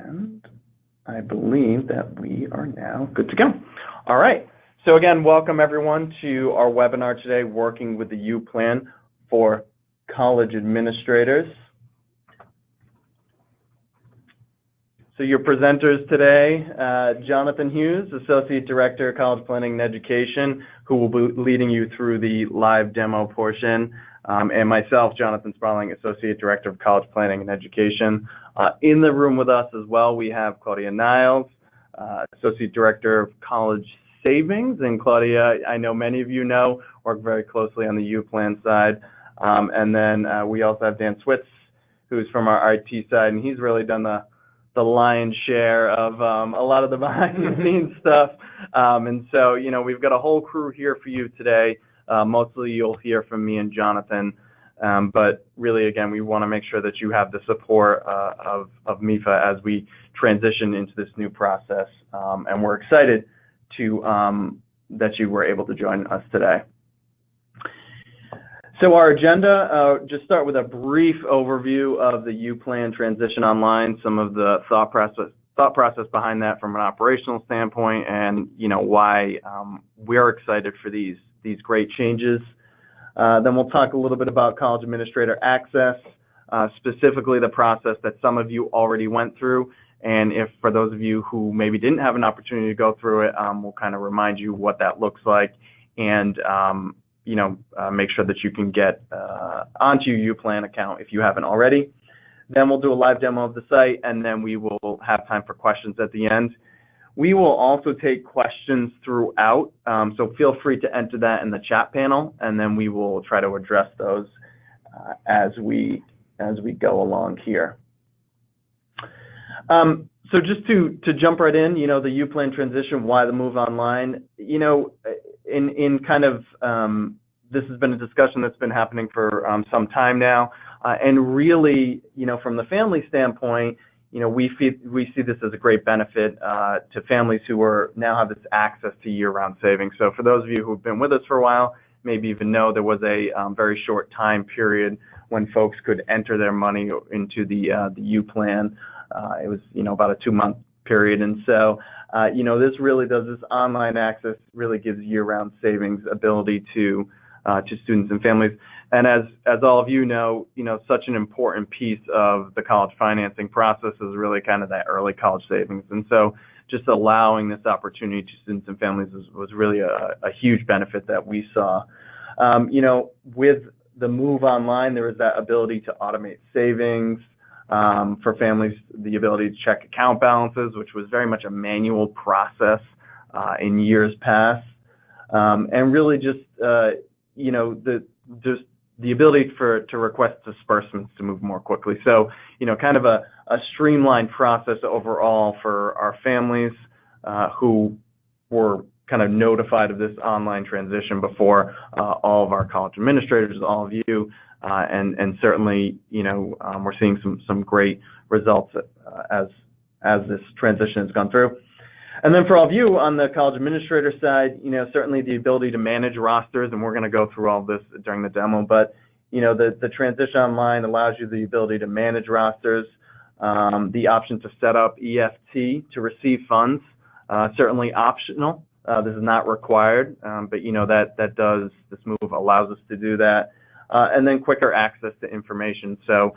And I believe that we are now good to go. All right. So again, welcome everyone to our webinar today, working with the U-Plan for college administrators. So your presenters today, Jonathan Hughes, Associate Director of College Planning and Education, who will be leading you through the live demo portion, and myself, Jonathan Sparling, Associate Director of College Planning and Education. In the room with us as well, we have Claudia Niles, Associate Director of College Savings, and Claudia, I know many of you know, work very closely on the U-Plan side. And then we also have Dan Switz, who's from our IT side, and he's really done the lion's share of a lot of the behind-the-scenes stuff. And so, you know, we've got a whole crew here for you today. Mostly you'll hear from me and Jonathan, but really, again, we want to make sure that you have the support of MIFA as we transition into this new process, and we're excited to that you were able to join us today. So our agenda, just start with a brief overview of the U-Plan transition online, some of the thought process behind that from an operational standpoint, and you know why we're excited for these great changes. Then we'll talk a little bit about college administrator access, specifically the process that some of you already went through, and if for those of you who maybe didn't have an opportunity to go through it, we'll kind of remind you what that looks like, and you know, make sure that you can get onto your U-Plan account if you haven't already. Then we'll do a live demo of the site, and then we will have time for questions at the end. We will also take questions throughout, so feel free to enter that in the chat panel, and then we will try to address those as we go along here. So just to jump right in, you know, the U-Plan transition, why the move online? You know, in kind of this has been a discussion that's been happening for some time now, and really, you know, from the family standpoint, you know, we see this as a great benefit to families who now have this access to year-round savings. So for those of you who've been with us for a while, maybe even know there was a very short time period when folks could enter their money into the U-Plan. It was, you know, about a 2-month period, and so you know, this really does, this online access really gives year-round savings ability to students and families. And as all of you know, such an important piece of the college financing process is really kind of that early college savings. And so just allowing this opportunity to students and families was really a huge benefit that we saw. You know, with the move online, there was that ability to automate savings, for families, the ability to check account balances, which was very much a manual process in years past, and really just you know, the ability to request disbursements to move more quickly. So, you know, kind of a streamlined process overall for our families who were kind of notified of this online transition before all of our college administrators, all of you, and certainly, you know, we're seeing some great results as this transition has gone through. And then for all of you on the college administrator side, you know, certainly the ability to manage rosters, and we're going to go through all of this during the demo, but, you know, the transition online allows you the ability to manage rosters, the option to set up EFT to receive funds, certainly optional. This is not required, but, you know, this move allows us to do that. And then quicker access to information. So,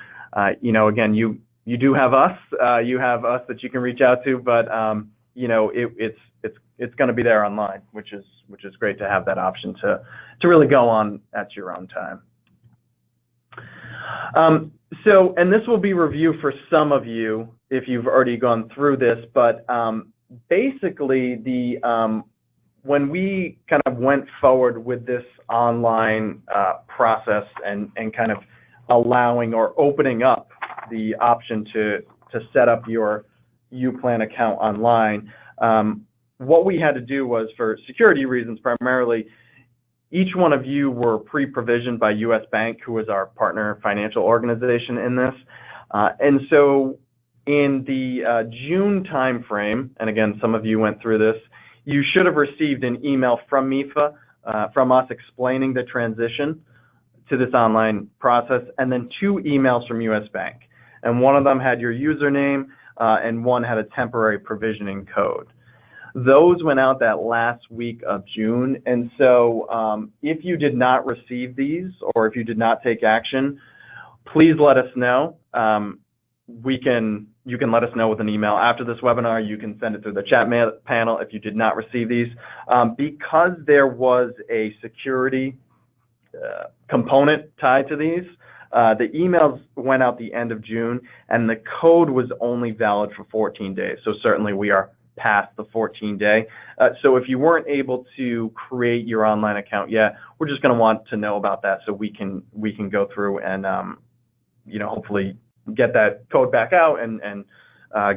you know, again, you do have us, that you can reach out to, but, you know, it's going to be there online, which is great to have that option to really go on at your own time. So, and this will be review for some of you if you've already gone through this, but basically when we kind of went forward with this online process and kind of allowing or opening up the option to set up your U-Plan account online, what we had to do was, for security reasons primarily, each one of you were pre-provisioned by U.S. Bank, who is our partner financial organization in this. And so in the June timeframe, and again, some of you went through this, you should have received an email from MIFA, from us explaining the transition to this online process, and then 2 emails from U.S. Bank. And one of them had your username, and one had a temporary provisioning code. Those went out that last week of June, and so if you did not receive these or if you did not take action, please let us know. You can let us know with an email after this webinar. You can send it through the chat panel if you did not receive these. Because there was a security component tied to these, the emails went out the end of June, and the code was only valid for 14 days. So certainly we are past the 14-day. So if you weren't able to create your online account yet, we're just going to want to know about that so we can go through and hopefully get that code back out and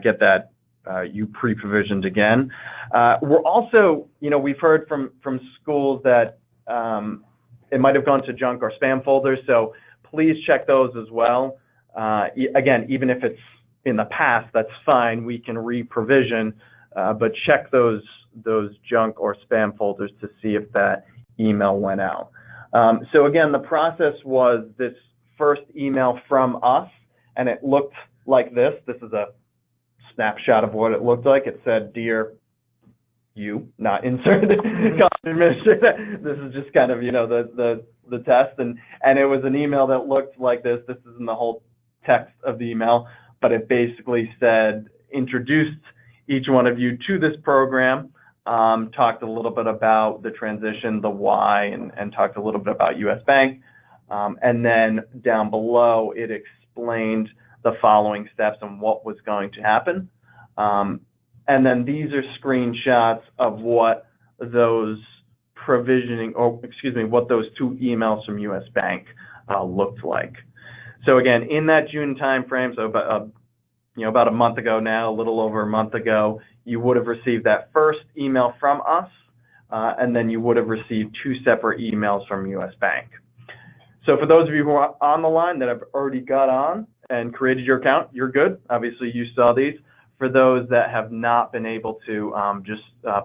get that you pre-provisioned again. We're also, we've heard from schools that it might have gone to junk or spam folders, so please check those as well. Again, even if it's in the past, that's fine. We can re-provision, but check those junk or spam folders to see if that email went out. So again, the process was this first email from us, and it looked like this. This is a snapshot of what it looked like. It said, "Dear you," not inserted, college administrator. This is just kind of, the test, and it was an email that looked like this. This isn't the whole text of the email, but it basically said, introduced each one of you to this program, talked a little bit about the transition, the why, and talked a little bit about U.S. Bank. And then down below, it explained the following steps and what was going to happen. And then these are screenshots of what those what those two emails from U.S. Bank looked like. So again, in that June timeframe, so about a month ago now, a little over a month ago, you would have received that first email from us, and then you would have received two separate emails from U.S. Bank. So for those of you who are on the line that have already got on and created your account, you're good. Obviously, you saw these. For those that have not been able to,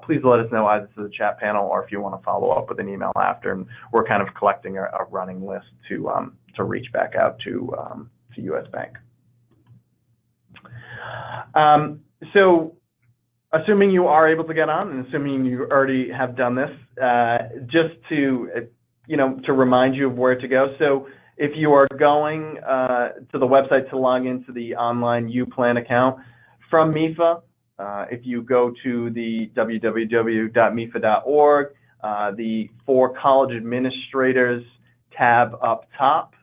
please let us know either through the chat panel or if you want to follow up with an email after. And we're kind of collecting a running list to reach back out to U.S. Bank. So assuming you are able to get on and assuming you already have done this, just to remind you of where to go. So if you are going to the website to log into the online UPlan account from MIFA, if you go to the www.mifa.org, the For College Administrators tab up top,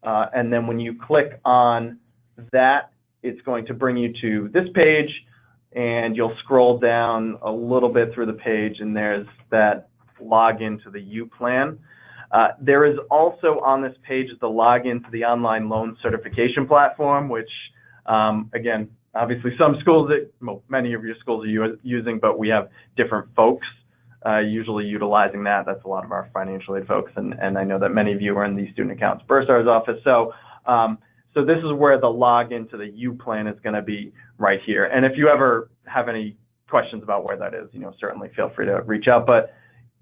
and then when you click on that, it's going to bring you to this page, and you'll scroll down a little bit through the page, and there's that login to the UPlan. There is also on this page the login to the online loan certification platform, which, again, obviously some schools, many of your schools are using, but we have different folks usually utilizing that. That's a lot of our financial aid folks, and I know that many of you are in the student accounts bursar's office. So this is where the login to the UPlan is going to be right here. And if you ever have any questions about where that is, certainly feel free to reach out. But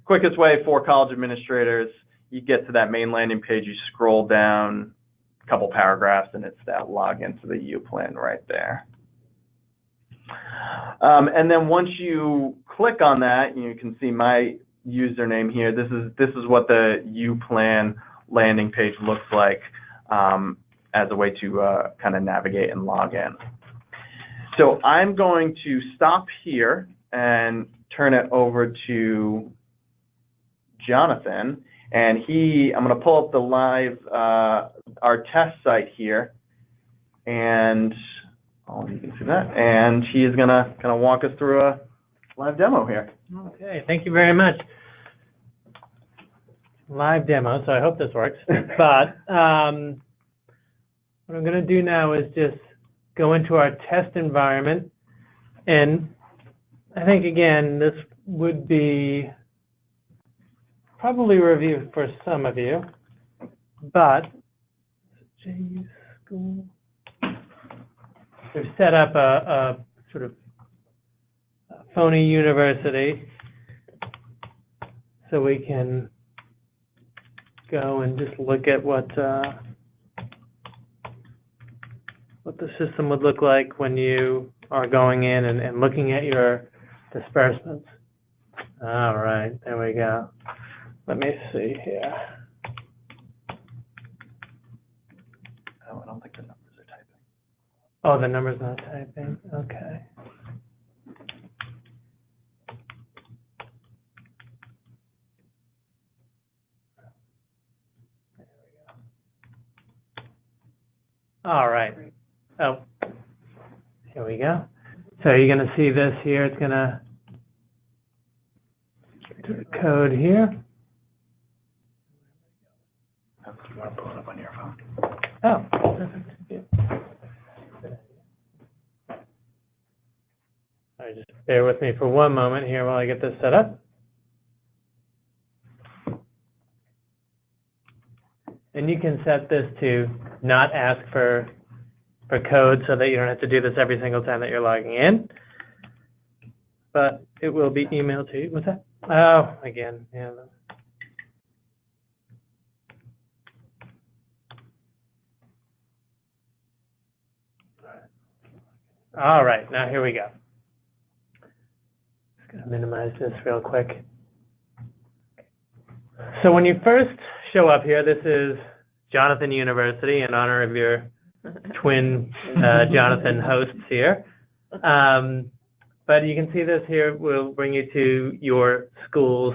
quickest way for college administrators, you get to that main landing page, you scroll down a couple paragraphs, and it's that login to the UPlan right there. And then once you click on that, you can see my username here. This is what the UPlan landing page looks like as a way to kind of navigate and log in. So I'm going to stop here and turn it over to Jonathan, and I'm going to pull up the live our test site here, and you can see that, and he is going to kind of walk us through a live demo here. Okay, thank you very much. Live demo, so I hope this works. But what I'm going to do now is just go into our test environment, and I think, again, this would be probably a review for some of you, but we've set up a sort of phony university so we can go and just look at what the system would look like when you are going in and looking at your disbursements. All right, there we go. Let me see here. Oh, I don't think the numbers are typing. Oh, the number's not typing. Okay. All right. Oh, here we go. So you're going to see this here. It's going to do the code here. Oh, you want to pull it up on your phone? Oh, perfect. Yeah. All right, just bear with me for one moment here while I get this set up. And you can set this to not ask for code so that you don't have to do this every single time that you're logging in. But it will be emailed to you. What's that? Oh, again. Yeah. All right, now here we go. Just going to minimize this real quick. So when you first show up here, this is Jonathan University in honor of your twin Jonathan hosts here. But you can see this here will bring you to your school's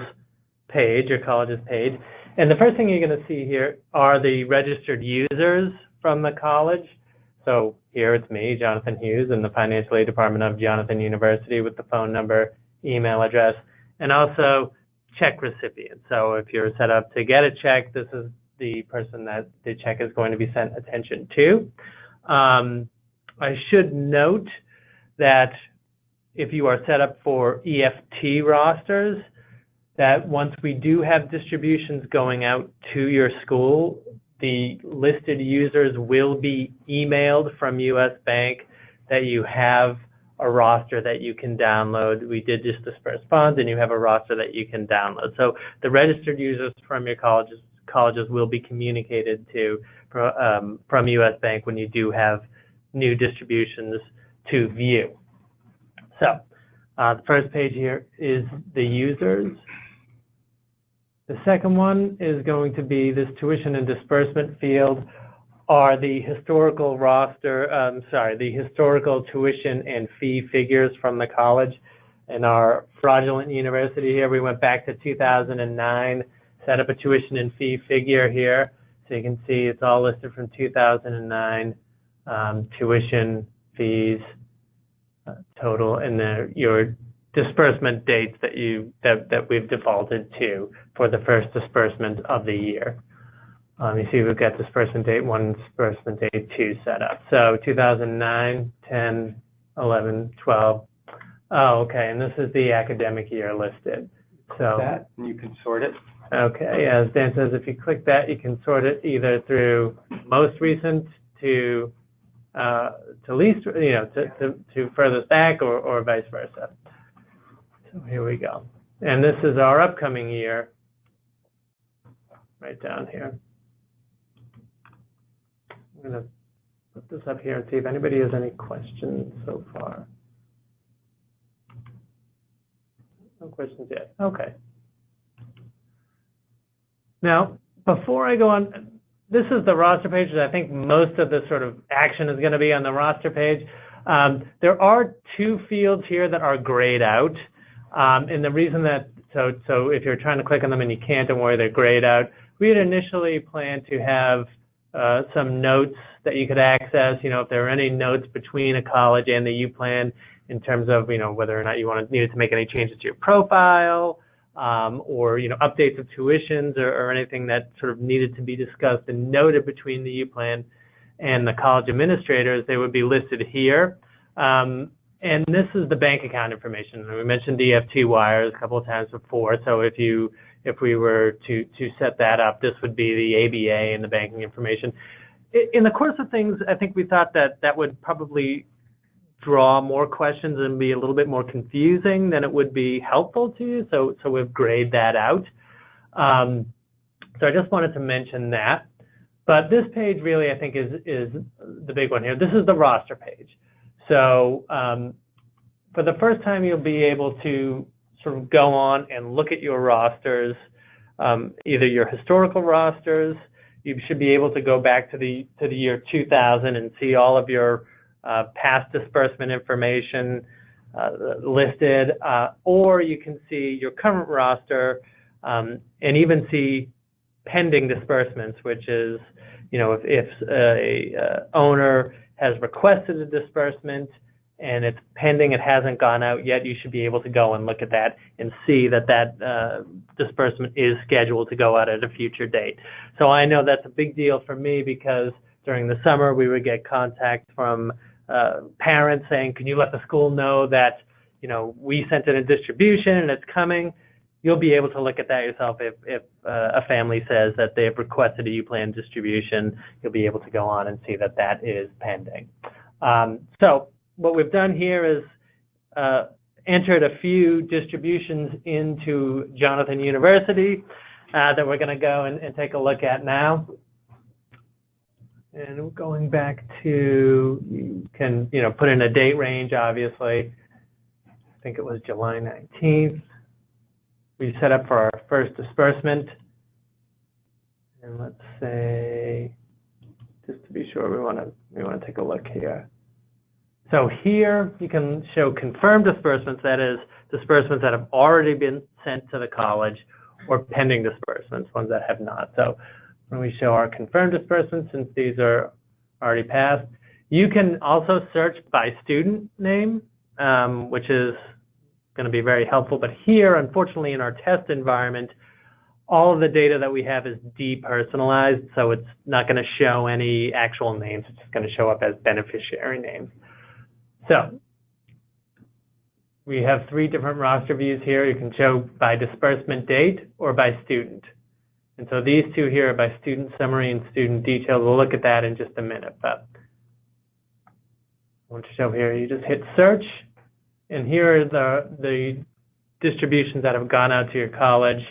page, your college's page. And the first thing you're going to see here are the registered users from the college. So here it's me, Jonathan Hughes, in the financial aid department of Jonathan University with the phone number, email address, and also check recipient. So if you're set up to get a check, this is the person that the check is going to be sent attention to. I should note that if you are set up for EFT rosters, that once we do have distributions going out to your school, the listed users will be emailed from US Bank that you have a roster that you can download. We did just disperse funds, and you have a roster that you can download. So the registered users from your colleges will be communicated to from US Bank when you do have new distributions to view. So the first page here is the users. The second one is going to be this tuition and disbursement field are the historical the historical tuition and fee figures from the college. In our fraudulent university here, we went back to 2009, set up a tuition and fee figure here. So you can see it's all listed from 2009, tuition, fees, total, and your disbursement dates that we've defaulted to for the first disbursement of the year. You see we've got disbursement date 1, disbursement date 2 set up. So 2009, 10, 11, 12. Oh, okay, and this is the academic year listed. So that, and you can sort it. Okay, as Dan says, if you click that, you can sort it either through most recent to least, to furthest back, or vice versa. So here we go. And this is our upcoming year, right down here. I'm going to put this up here and see if anybody has any questions so far. No questions yet. Okay. Now, before I go on, this is the roster page. I think most of the sort of action is going to be on the roster page. There are 2 fields here that are grayed out. And the reason that, so if you're trying to click on them and you can't, don't worry, they're grayed out. We had initially planned to have some notes that you could access, if there are any notes between a college and the U.Plan in terms of, whether or not you needed to make any changes to your profile, or, updates of tuitions or anything that sort of needed to be discussed and noted between the U.Plan and the college administrators, they would be listed here. And this is the bank account information. We mentioned the EFT wires a couple of times before. So if we were to set that up, this would be the ABA and the banking information. In the course of things, I think we thought that would probably draw more questions and be a little bit more confusing than it would be helpful to you. So we've grayed that out. So I just wanted to mention that. But this page really, I think, is the big one here. This is the roster page. So for the first time, you'll be able to sort of go on and look at your rosters, either your historical rosters. You should be able to go back to the year 2000 and see all of your past disbursement information listed, or you can see your current roster and even see pending disbursements, which is, you know, if a owner has requested a disbursement and it's pending, it hasn't gone out yet, you should be able to go and look at that and see that that disbursement is scheduled to go out at a future date. So I know that's a big deal for me, because during the summer we would get contact from parents saying, can you let the school know that, you know, we sent in a distribution and it's coming. You'll be able to look at that yourself. If a family says that they've requested a UPlan distribution, you'll be able to go on and see that that is pending. So what we've done here is entered a few distributions into Jonathan University that we're going to go and take a look at now. And going back to, you can, you know, put in a date range, obviously. I think it was July 19th. We set up for our first disbursement. And let's say, just to be sure, we want to take a look here. So here you can show confirmed disbursements, that is, disbursements that have already been sent to the college, or pending disbursements, ones that have not. So when we show our confirmed disbursements, since these are already passed, you can also search by student name, which is going to be very helpful. But here, unfortunately, in our test environment, all of the data that we have is depersonalized, so it's not going to show any actual names. It's just going to show up as beneficiary names. So we have 3 different roster views here. You can show by disbursement date or by student. And so these 2 here are by student summary and student details. We'll look at that in just a minute. But I want to show here, you just hit search, and here are the distributions that have gone out to your college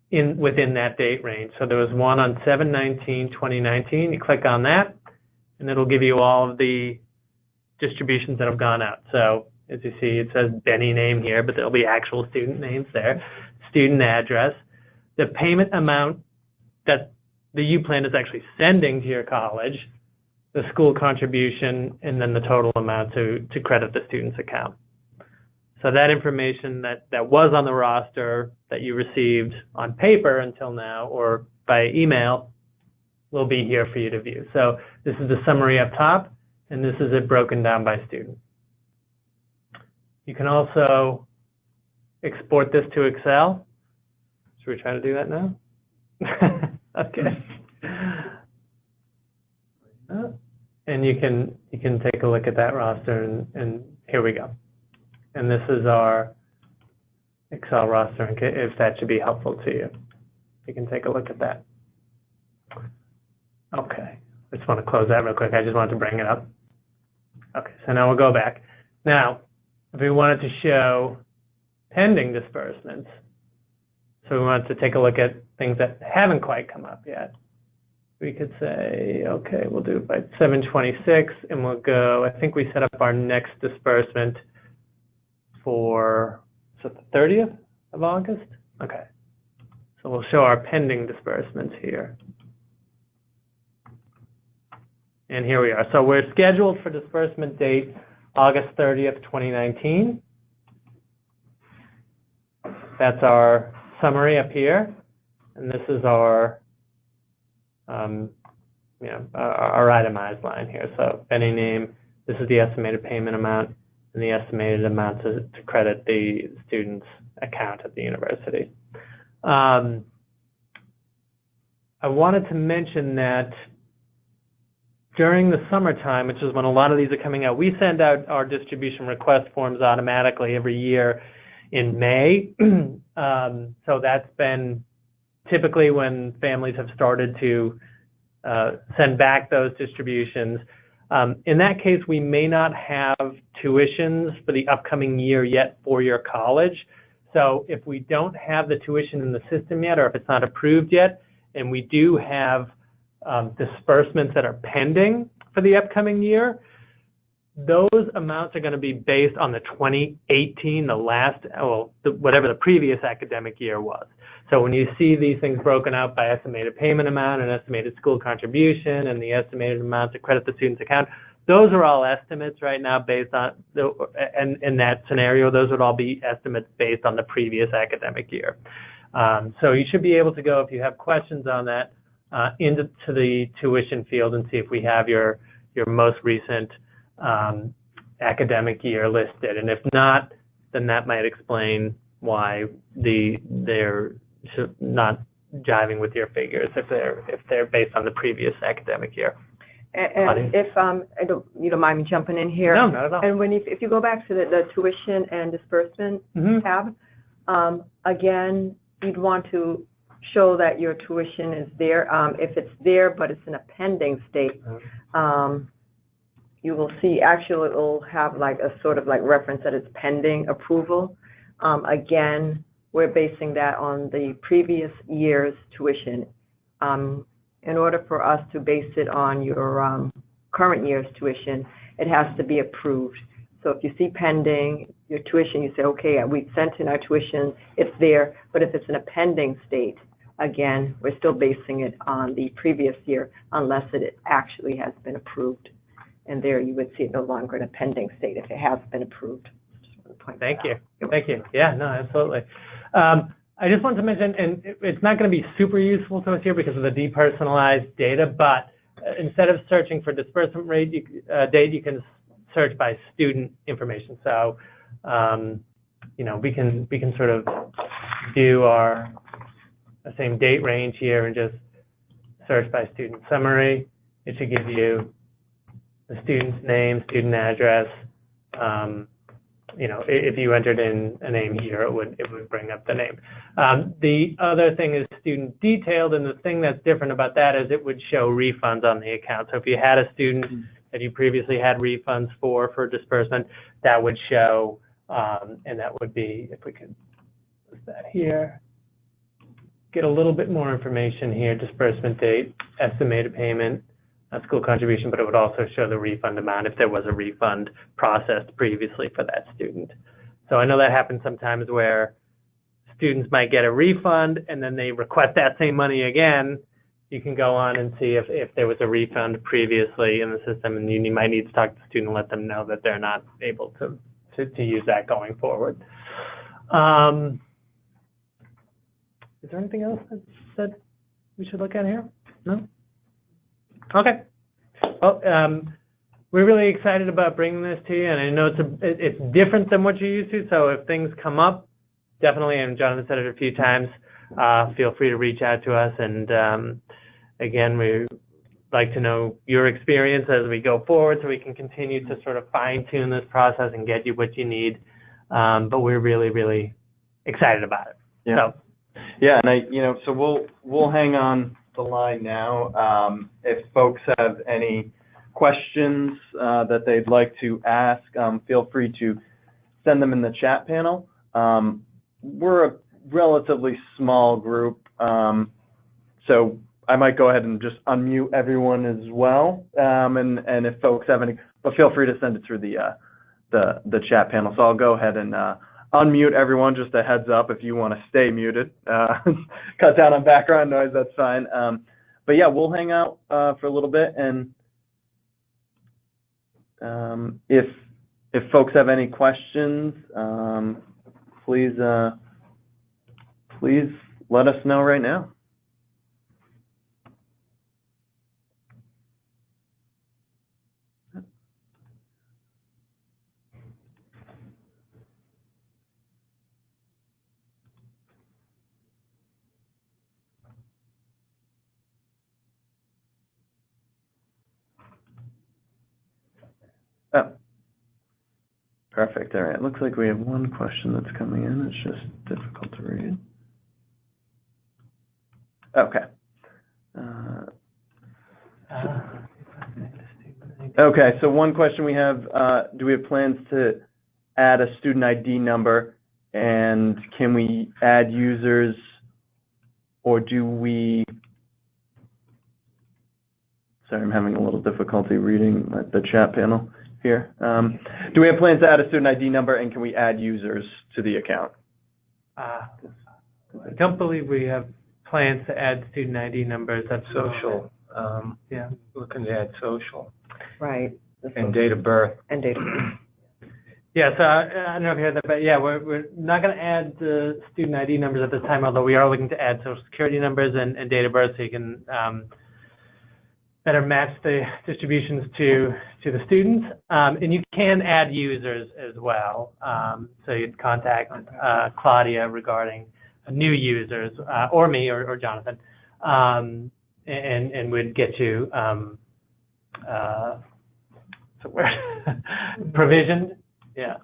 within that date range. So there was one on 7/19/2019. You click on that, and it'll give you all of the distributions that have gone out. So as you see, it says Benny name here, but there'll be actual student names there, student address, the payment amount that the UPlan is actually sending to your college, the school contribution, and then the total amount to credit the student's account. So that information that was on the roster that you received on paper until now or by email will be here for you to view. So this is the summary up top, and this is it broken down by student. You can also export this to Excel. Should we try to do that now? Okay. And you can take a look at that roster, and here we go. And this is our Excel roster, if that should be helpful to you. You can take a look at that. Okay, I just want to close that real quick. I just wanted to bring it up. Okay, so now we'll go back. Now, if we wanted to show pending disbursements, so we wanted to take a look at things that haven't quite come up yet, we could say, okay, we'll do it by 7/26, and we'll go, I think we set up our next disbursement for, is it the 30th of August? Okay, so we'll show our pending disbursements here. And here we are. So we're scheduled for disbursement date August 30th, 2019. That's our summary up here, and this is our our itemized line here. So Benny name, this is the estimated payment amount, and the estimated amount to credit the student's account at the university. I wanted to mention that during the summertime, which is when a lot of these are coming out, we send out our distribution request forms automatically every year in May. So that's been typically when families have started to send back those distributions. In that case, we may not have tuitions for the upcoming year yet for your college. So if we don't have the tuition in the system yet, or if it's not approved yet, and we do have disbursements that are pending for the upcoming year, those amounts are going to be based on the 2018, whatever the previous academic year was. So when you see these things broken out by estimated payment amount and estimated school contribution and the estimated amount to credit the student's account, those are all estimates right now based on, and in that scenario, those would all be estimates based on the previous academic year. So you should be able to go, if you have questions on that, into the tuition field and see if we have your most recent academic year listed. And if not, then that might explain why they're not jiving with your figures if they're based on the previous academic year. And if you don't mind me jumping in here. No, not at all. And if you go back to the tuition and disbursement tab, again, you'd want to show that your tuition is there. If it's there, but it's in a pending state, you will see, actually it will have like a sort of like reference that it's pending approval. Again, we're basing that on the previous year's tuition. In order for us to base it on your current year's tuition, it has to be approved. So if you see pending your tuition, you say, okay, we sent in our tuition, it's there. But if it's in a pending state, again, we're still basing it on the previous year unless it actually has been approved. And there you would see it no longer in a pending state if it has been approved. Thank you. Thank you. Yeah, no, absolutely. I just want to mention, and it's not going to be super useful to us here because of the depersonalized data, but instead of searching for disbursement date, you can search by student information. So, you know, we can sort of do the same date range here and just search by student summary. It should give you the student's name, student address. You know, if you entered in a name here, it would bring up the name. The other thing is student detailed, and the thing that's different about that is it would show refunds on the account. So if you had a student that you previously had refunds for disbursement, that would show, and that would be, if we could put that here, get a little bit more information here, disbursement date, estimated payment, school contribution, but it would also show the refund amount if there was a refund processed previously for that student. So I know that happens sometimes where students might get a refund and then they request that same money again. You can go on and see if there was a refund previously in the system, and you might need to talk to the student and let them know that they're not able to use that going forward. Is there anything else that we should look at here? No? Okay. Well, we're really excited about bringing this to you, and I know it's different than what you're used to, so if things come up, definitely, and Jonathan said it a few times, feel free to reach out to us, and again, we'd like to know your experience as we go forward so we can continue to sort of fine-tune this process and get you what you need, but we're really, really excited about it. Yeah. So. Yeah, and so we'll hang on the line now. If folks have any questions that they'd like to ask, feel free to send them in the chat panel. We're a relatively small group, so I might go ahead and just unmute everyone as well. And if folks have any, but feel free to send it through the chat panel. So I'll go ahead and unmute everyone, just a heads up if you want to stay muted. Cut down on background noise, that's fine. But yeah, we'll hang out for a little bit, and if folks have any questions, please let us know right now. Oh, perfect. All right. Looks like we have one question that's coming in. It's just difficult to read. Okay. Okay. So one question we have: do we have plans to add a student ID number, and can we add users, or do we? Sorry, I'm having a little difficulty reading the chat panel here. Do we have plans to add a student ID number, and can we add users to the account? I don't believe we have plans to add student ID numbers. That's Social. Yeah. Looking to add social. Right. And date of birth. And date of birth. Yeah, so I don't know if you heard that, but yeah, we're not going to add the student ID numbers at this time, although we are looking to add social security numbers and date of birth so you can better match the distributions to the students. And you can add users as well. So you'd contact Claudia regarding new users, or me or Jonathan, and we'd get you provisioned. Yeah.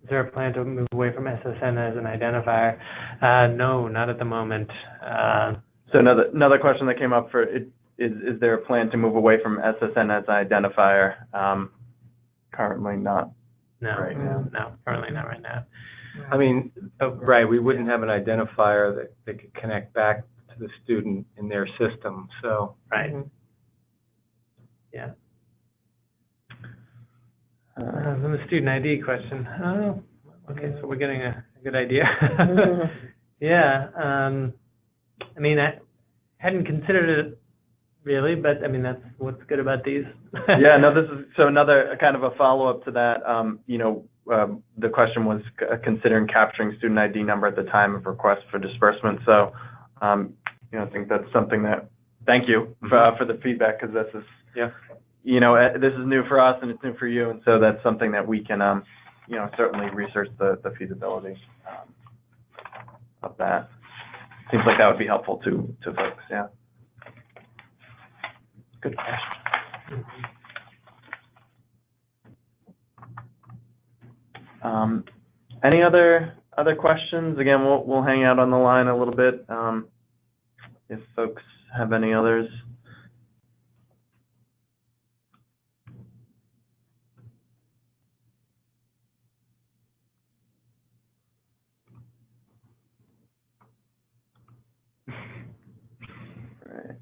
Is there a plan to move away from SSN as an identifier? No, not at the moment. So another question that came up for it is there a plan to move away from SSN as an identifier? Currently not. No, right now. No, currently not right now. I mean, right, we wouldn't have an identifier that could connect back to the student in their system, so. Right. Mhm. Yeah. The student ID question. Oh, okay, so we're getting a good idea. Yeah. I mean, I hadn't considered it really, but I mean, that's what's good about these. Yeah, no, this is so another kind of a follow-up to that. You know, the question was considering capturing student ID number at the time of request for disbursement. So, you know, I think that's something that, thank you for the feedback, because this is, yeah, you know, this is new for us and it's new for you, and so that's something that we can, you know, certainly research the feasibility of that. Seems like that would be helpful to folks. Yeah. Good question. Any other questions? Again, we'll hang out on the line a little bit if folks have any others. Right.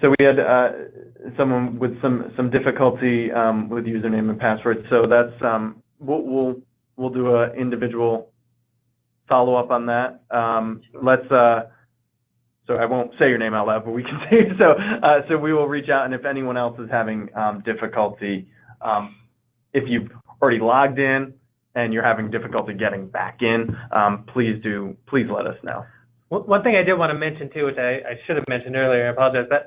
So we had someone with some difficulty with username and password. So that's we'll do an individual follow up on that. Let's so I won't say your name out loud, but we can say it. So we will reach out, and if anyone else is having difficulty, if you've already logged in and you're having difficulty getting back in, please let us know. One thing I did want to mention too, which I should have mentioned earlier, I apologize, but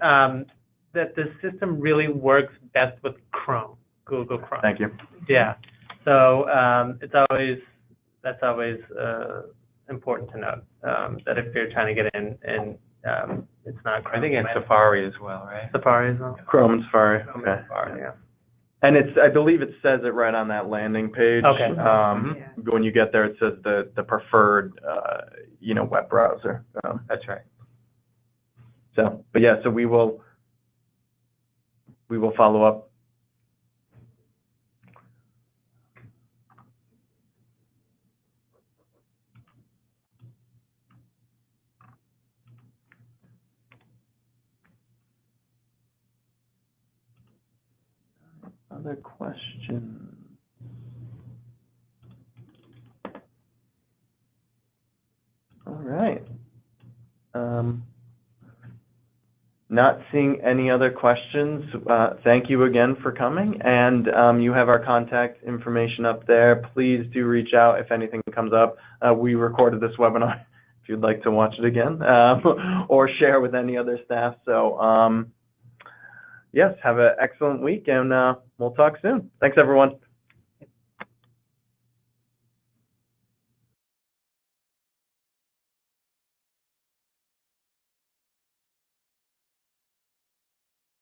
that the system really works best with Chrome, Google Chrome. Thank you. Yeah, so that's always important to note, that if you're trying to get in and it's not Chrome. I think it's Safari as well, right? Safari as well. Chrome and Safari. Chrome Okay. and Safari, yeah. And I believe it says it right on that landing page. Okay. When you get there, it says the preferred, you know, web browser. That's right. So, but yeah, so we will follow up. Other questions? All right. Not seeing any other questions. Thank you again for coming, and you have our contact information up there. Please do reach out if anything comes up. We recorded this webinar if you'd like to watch it again, or share with any other staff. So yes, have an excellent week, and we'll talk soon. Thanks, everyone.